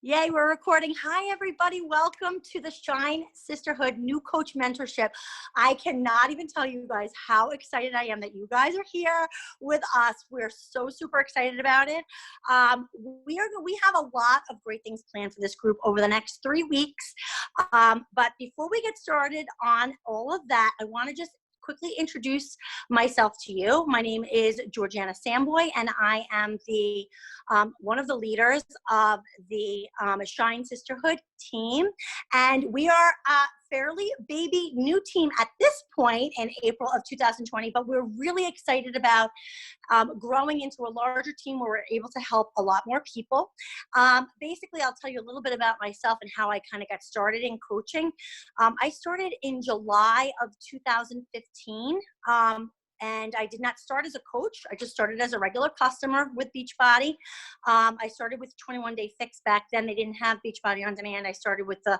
Yay, we're recording. Hi, everybody. Welcome to the Shine Sisterhood New Coach Mentorship. I cannot even tell you guys how excited I am that you guys are here with us. We're so super excited about it. We have a lot of great things planned for this group over the next 3 weeks. But before we get started on all of that, I want to just quickly introduce myself to you. My name is Georgiana Samboy, and I am the one of the leaders of the Shine Sisterhood team. And we are a fairly baby new team at this point in April of 2020, but we're really excited about growing into a larger team where we're able to help a lot more people. Basically, I'll tell you a little bit about myself and how I kind of got started in coaching. I started in July of 2015. And I did not start as a coach. I just started as a regular customer with Beachbody. I started with 21 Day Fix back then. They didn't have Beachbody On Demand. I started with the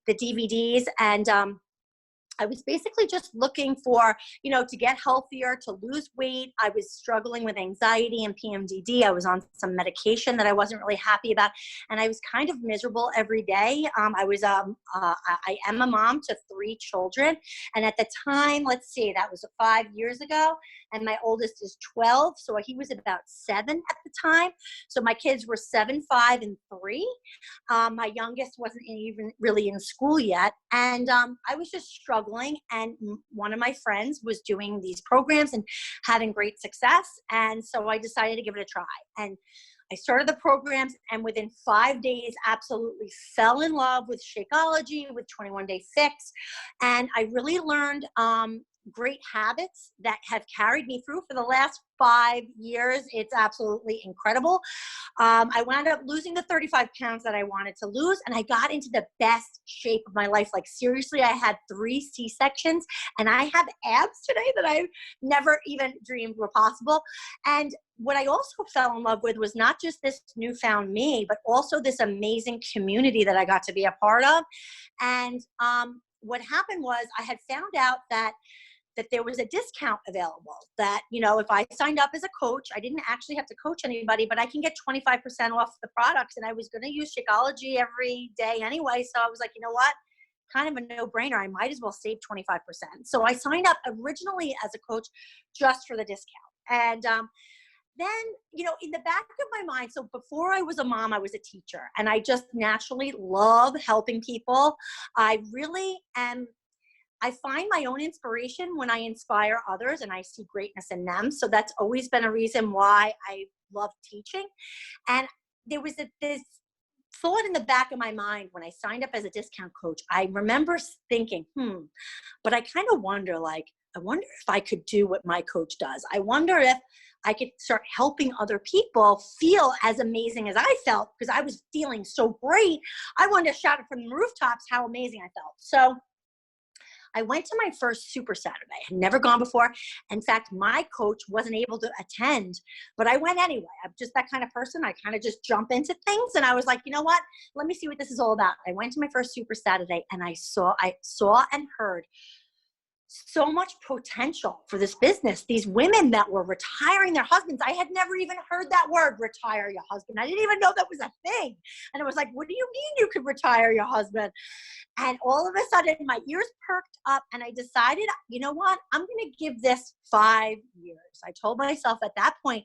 DVDs, and I was basically just looking for, to get healthier, to lose weight. I was struggling with anxiety and PMDD. I was on some medication that I wasn't really happy about, and I was kind of miserable every day. I am a mom to 3 children, and at the time, let's see, that was 5 years ago, and my oldest is 12, so he was about 7 at the time. So my kids were 7, 5, and 3. My youngest wasn't even really in school yet, and I was just struggling. And one of my friends was doing these programs and having great success, and so I decided to give it a try. And I started the programs, and within 5 days, absolutely fell in love with Shakeology, with 21 Day Fix, and I really learned great habits that have carried me through for the last 5 years. It's absolutely incredible. I wound up losing the 35 pounds that I wanted to lose, and I got into the best shape of my life. Like, seriously, I had 3 C-sections, and I have abs today that I never even dreamed were possible. And what I also fell in love with was not just this newfound me, but also this amazing community that I got to be a part of. And what happened was I had found out that there was a discount available, that, if I signed up as a coach, I didn't actually have to coach anybody, but I can get 25% off the products. And I was going to use Shakeology every day anyway. So I was like, you know what? Kind of a no-brainer. I might as well save 25%. So I signed up originally as a coach just for the discount. And then, in the back of my mind, so before I was a mom, I was a teacher, and I just naturally love helping people. I find my own inspiration when I inspire others, and I see greatness in them. So that's always been a reason why I love teaching. And there was this thought in the back of my mind when I signed up as a discount coach. I remember thinking, but I kind of wonder, I wonder if I could do what my coach does. I wonder if I could start helping other people feel as amazing as I felt, because I was feeling so great. I wanted to shout it from the rooftops how amazing I felt. So I went to my first Super Saturday. I had never gone before. In fact, my coach wasn't able to attend, but I went anyway. I'm just that kind of person. I kind of just jump into things, and I was like, you know what? Let me see what this is all about. I went to my first Super Saturday, and I saw and heard so much potential for this business. These women that were retiring their husbands. I had never even heard that word, retire your husband. I didn't even know that was a thing. And it was like, what do you mean you could retire your husband? And all of a sudden my ears perked up, and I decided, you know what? I'm going to give this 5 years. I told myself at that point,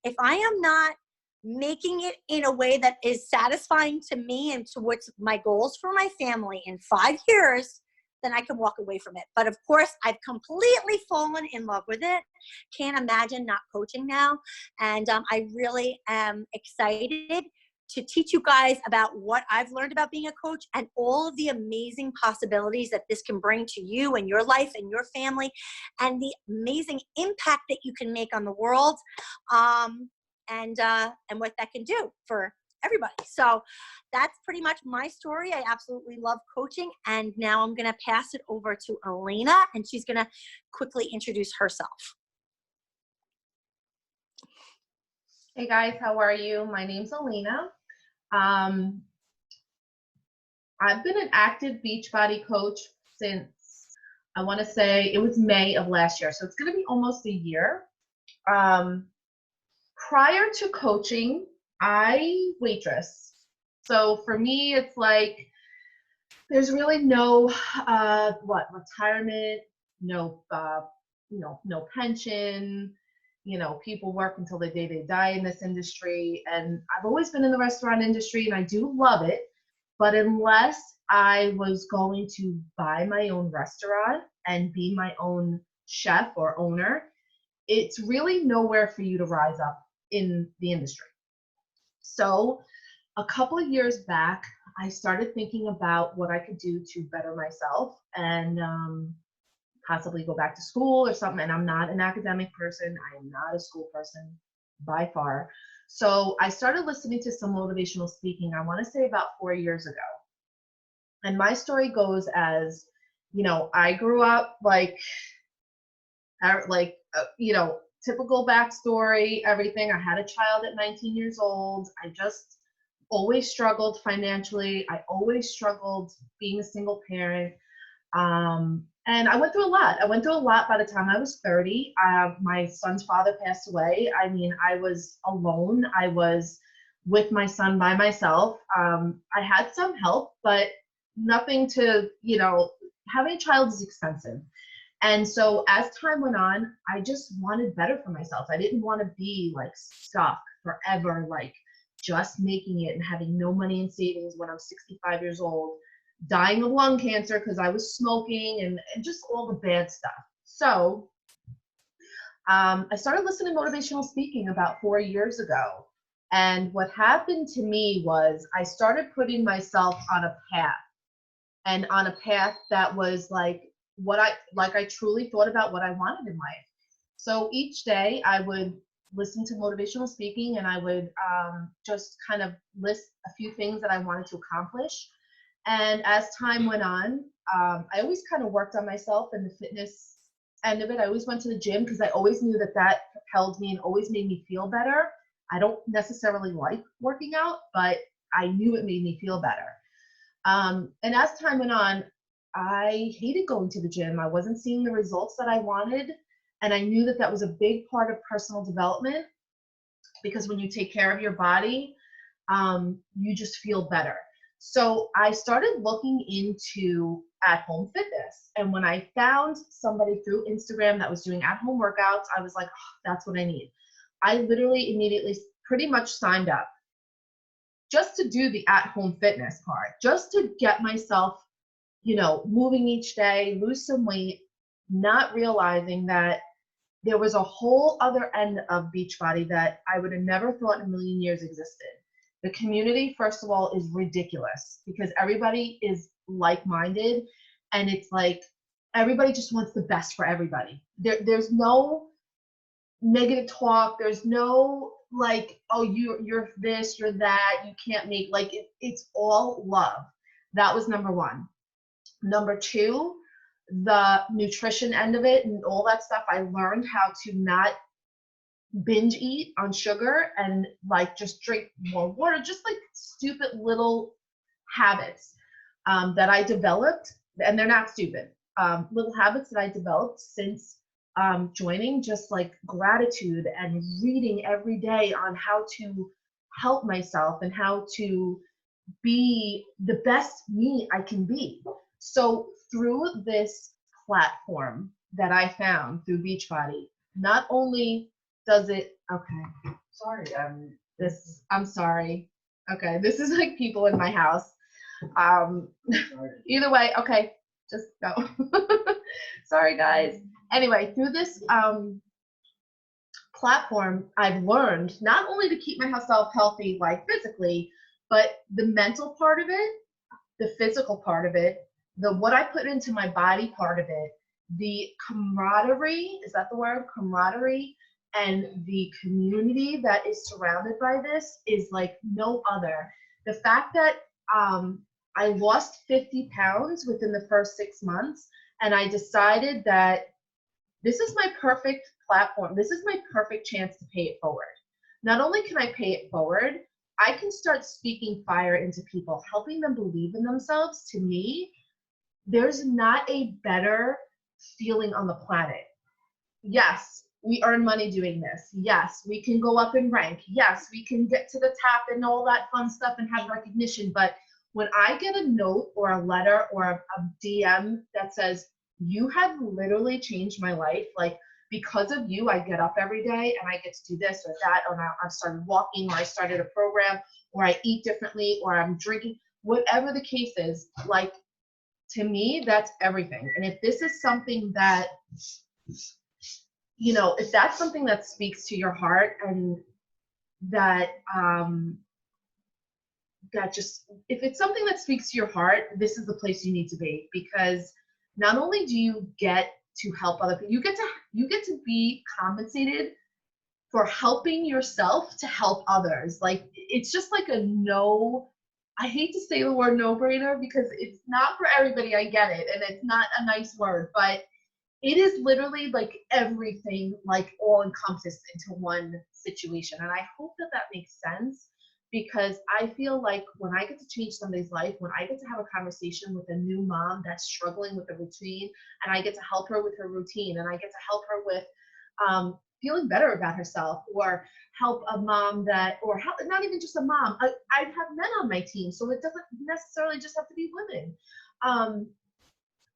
if I am not making it in a way that is satisfying to me and towards my goals for my family in 5 years, then I can walk away from it. But of course, I've completely fallen in love with it. Can't imagine not coaching now. And I really am excited to teach you guys about what I've learned about being a coach and all of the amazing possibilities that this can bring to you and your life and your family, and the amazing impact that you can make on the world, and what that can do for everybody. So that's pretty much my story. I absolutely love coaching. And now I'm going to pass it over to Elena, and she's going to quickly introduce herself. Hey guys, how are you? My name's Elena. I've been an active Beachbody coach since, I want to say it was May of last year. So it's going to be almost a year. Prior to coaching, I waitress. So for me, it's like there's really no retirement, no no pension. People work until the day they die in this industry. And I've always been in the restaurant industry and I do love it. But unless I was going to buy my own restaurant and be my own chef or owner, it's really nowhere for you to rise up in the industry. So a couple of years back, I started thinking about what I could do to better myself and possibly go back to school or something. And I'm not an academic person. I am not a school person by far. So I started listening to some motivational speaking, I want to say about 4 years ago. And my story goes as, I grew up typical backstory, everything. I had a child at 19 years old. I just always struggled financially. I always struggled being a single parent. And I went through a lot. I went through a lot by the time I was 30. My son's father passed away. I mean, I was alone. I was with my son by myself. I had some help, but nothing to, having a child is expensive. And so as time went on, I just wanted better for myself. I didn't want to be like stuck forever, like just making it and having no money in savings when I'm 65 years old, dying of lung cancer because I was smoking and just all the bad stuff. So I started listening to motivational speaking about 4 years ago. And what happened to me was I started putting myself on a path, and on a path that was like I truly thought about what I wanted in life. So each day I would listen to motivational speaking and I would just kind of list a few things that I wanted to accomplish. And as time went on, I always kind of worked on myself and the fitness end of it. I always went to the gym because I always knew that propelled me and always made me feel better. I don't necessarily like working out, but I knew it made me feel better. And as time went on, I hated going to the gym. I wasn't seeing the results that I wanted. And I knew that was a big part of personal development, because when you take care of your body, you just feel better. So I started looking into at-home fitness. And when I found somebody through Instagram that was doing at-home workouts, I was like, oh, that's what I need. I literally immediately pretty much signed up just to do the at-home fitness part, just to get myself, moving each day, lose some weight, not realizing that there was a whole other end of Beachbody that I would have never thought in a million years existed. The community, first of all, is ridiculous because everybody is like-minded, and it's like everybody just wants the best for everybody. There's no negative talk. There's no like, oh, you're this, you're that, you can't make, like, it's all love. That was number one. Number two, the nutrition end of it and all that stuff, I learned how to not binge eat on sugar and like just drink more water, just like stupid little habits that I developed, and they're not stupid, little habits that I developed since joining, just like gratitude and reading every day on how to help myself and how to be the best me I can be. So through this platform that I found through Beachbody, not only does it, okay, sorry, I'm sorry. Okay, this is like people in my house. Either way, okay, just go. Sorry, guys. Anyway, through this platform, I've learned not only to keep myself healthy, like physically, but the mental part of it, the physical part of it, the what I put into my body part of it, the camaraderie, is that the word? Camaraderie, and the community that is surrounded by this is like no other. The fact that I lost 50 pounds within the first 6 months, and I decided that this is my perfect platform. This is my perfect chance to pay it forward. Not only can I pay it forward, I can start speaking fire into people, helping them believe in themselves. To me, there's not a better feeling on the planet. Yes, we earn money doing this. Yes, we can go up in rank. Yes, we can get to the top and all that fun stuff and have recognition. But when I get a note or a letter or a DM that says, you have literally changed my life, like because of you, I get up every day and I get to do this or that, or I've started walking, or I started a program, or I eat differently, or I'm drinking, whatever the case is, like to me, that's everything. And if this is something that, you know, if that's something that speaks to your heart and that, that just, if it's something that speaks to your heart, this is the place you need to be, because not only do you get to help other people, you get to be compensated for helping yourself to help others. Like it's just like a no, I hate to say the word no brainer because it's not for everybody, I get it, and it's not a nice word, but it is literally like everything, like all encompassed into one situation. And I hope that that makes sense, because I feel like when I get to change somebody's life, when I get to have a conversation with a new mom that's struggling with a routine, and I get to help her with her routine, and I get to help her with feeling better about herself, or help a mom that, or help, not even just a mom, I have men on my team, so it doesn't necessarily just have to be women.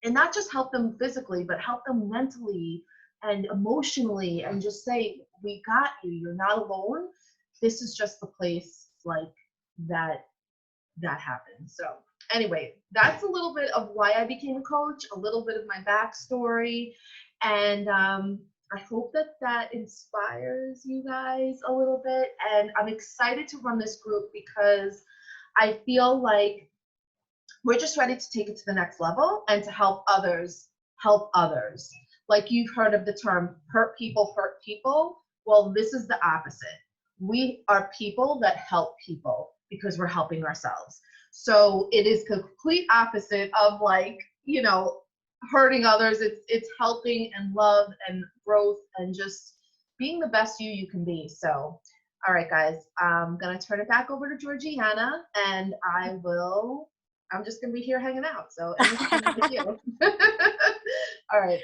And not just help them physically, but help them mentally and emotionally, and just say, we got you, you're not alone. This is just the place like that happens. So anyway, that's a little bit of why I became a coach, a little bit of my backstory, and I hope that that inspires you guys a little bit. And I'm excited to run this group because I feel like we're just ready to take it to the next level and to help others help others. Like you've heard of the term hurt people hurt people. Well, this is the opposite. We are people that help people because we're helping ourselves. So it is complete opposite of like, you know, hurting others. It's helping and love and growth and just being the best you can be. So all right, guys, I'm gonna turn it back over to Georgiana, and I'm just gonna be here hanging out. So anything with you. All right.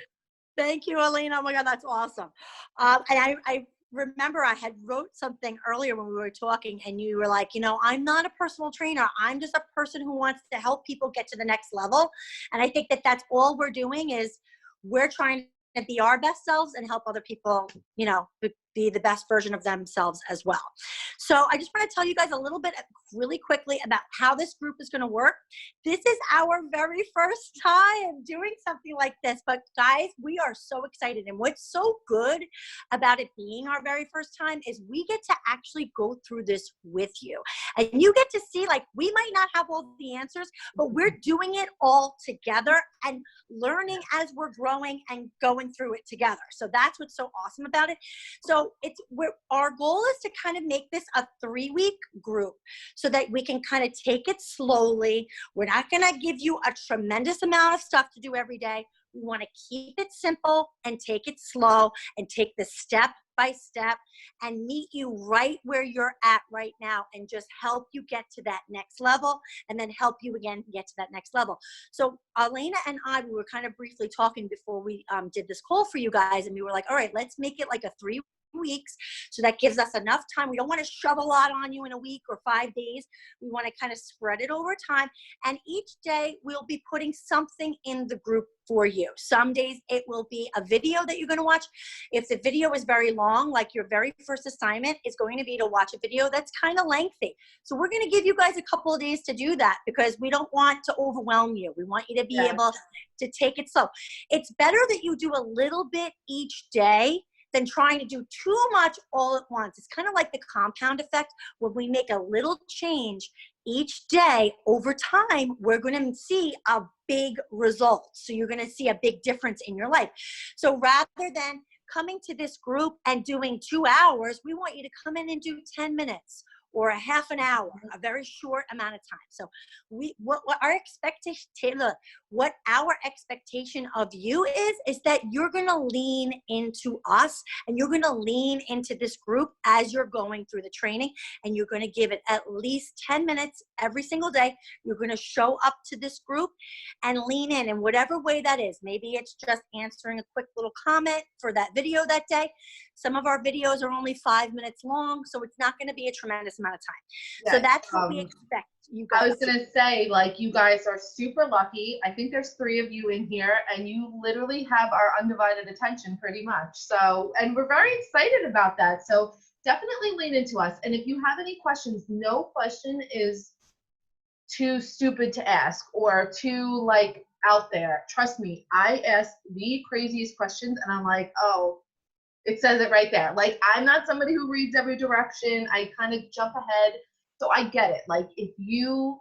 Thank you, Alina. Oh my God, that's awesome. And I remember I had wrote something earlier when we were talking, and you were like, you know, I'm not a personal trainer. I'm just a person who wants to help people get to the next level. And I think that that's all we're doing, is we're trying to be our best selves and help other people, you know, be the best version of themselves as well. So I just want to tell you guys a little bit really quickly about how this group is going to work. This is our very first time doing something like this, but guys, we are so excited. And what's so good about it being our very first time is we get to actually go through this with you. And you get to see, like, we might not have all the answers, but we're doing it all together and learning as we're growing and going through it together. So that's what's so awesome about it. So our goal is to kind of make this a 3-week group so that we can kind of take it slowly. We're not going to give you a tremendous amount of stuff to do every day. We want to keep it simple and take it slow and take this step by step and meet you right where you're at right now and just help you get to that next level, and then help you again get to that next level. So Alina and I, we were kind of briefly talking before we did this call for you guys, and we were like, all right, let's make it like a 3 weeks. So that gives us enough time. We don't want to shove a lot on you in a week or 5 days. We want to kind of spread it over time. And each day we'll be putting something in the group for you. Some days it will be a video that you're going to watch. If the video is very long, like your very first assignment is going to be to watch a video that's kind of lengthy. So we're going to give you guys a couple of days to do that, because we don't want to overwhelm you. We want you to be able to take it slow. It's better that you do a little bit each day than trying to do too much all at once. It's kind of like the compound effect. When we make a little change each day, over time, we're going to see a big result. So you're going to see a big difference in your life. So rather than coming to this group and doing 2 hours, we want you to come in and do 10 minutes or a half an hour, a very short amount of time. So what our expectation, what our expectation of you is that you're going to lean into us and you're going to lean into this group as you're going through the training, and you're going to give it at least 10 minutes every single day. You're going to show up to this group and lean in whatever way that is. Maybe it's just answering a quick little comment for that video that day. Some of our videos are only 5 minutes long, so it's not going to be a tremendous amount of time. So Yes, that's what we expect you guys I was to gonna say, like, you guys are super lucky. I think there's 3 of you in here, and you literally have our undivided attention pretty much. So, and we're very excited about that. So definitely lean into us. And if you have any questions, no question is too stupid to ask or too like out there. Trust me, I ask the craziest questions, and I'm like, oh, it says it right there. Like, I'm not somebody who reads every direction. I kind of jump ahead. So I get it. Like, if you,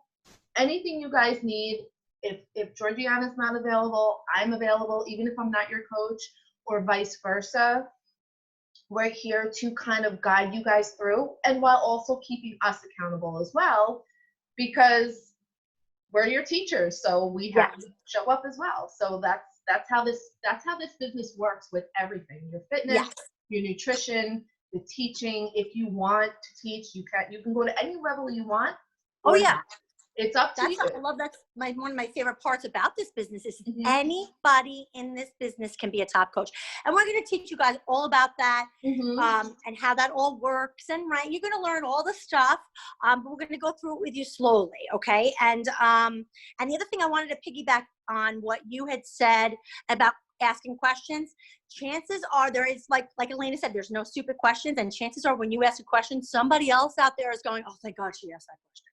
anything you guys need, if Georgiana's not available, I'm available, even if I'm not your coach, or vice versa. We're here to kind of guide you guys through, and while also keeping us accountable as well, because we're your teachers, so we have to show up as well. So that's how this business works with everything. Your fitness, your nutrition, the teaching. If you want to teach, you can go to any level you want. Oh yeah. Not. It's up to you. I love that's one of my favorite parts about this business is anybody in this business can be a top coach. And we're going to teach you guys all about that and how that all works. And you're going to learn all the stuff, but we're going to go through it with you slowly. Okay. And the other thing I wanted to piggyback on what you had said about asking questions. Chances are there is, like Elena said, there's no stupid questions. And chances are when you ask a question, somebody else out there is going, oh, thank God she asked that question,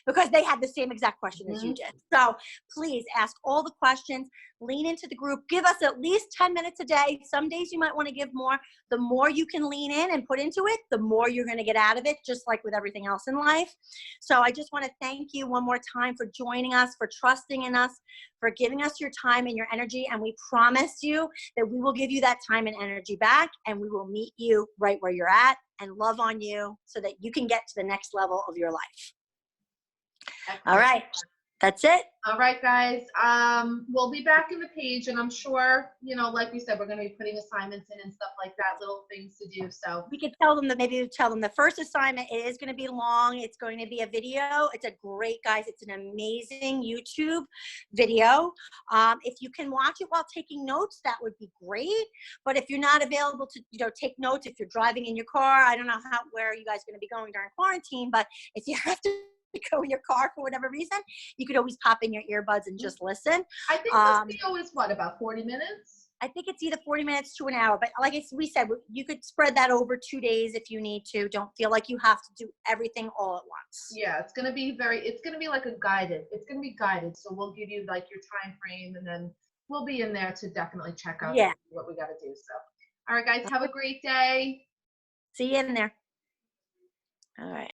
because they had the same exact question as you did. So please ask all the questions, lean into the group, give us at least 10 minutes a day. Some days you might want to give more. The more you can lean in and put into it, the more you're going to get out of it, just like with everything else in life. So I just want to thank you one more time for joining us, for trusting in us, for giving us your time and your energy. And we promise you that we will give you that time and energy back, and we will meet you right where you're at and love on you so that you can get to the next level of your life. Excellent. All right. That's it. All right, guys. We'll be back in the page, and I'm sure, like we said, we're going to be putting assignments in and stuff like that, little things to do. So we could tell them that the first assignment is going to be long. It's going to be a video. It's a great, guys. It's an amazing YouTube video. If you can watch it while taking notes, that would be great. But if you're not available to, take notes, if you're driving in your car, I don't know where you guys are going to be going during quarantine, but if you have to go in your car for whatever reason, you could always pop in your earbuds and just listen. I think this video is about 40 minutes? I think it's either 40 minutes to an hour, but like we said, you could spread that over 2 days if you need to. Don't feel like you have to do everything all at once. Yeah, it's going to be like it's going to be guided. So we'll give you like your time frame, and then we'll be in there to definitely check out what we got to do. So, all right, guys, have a great day. See you in there. All right.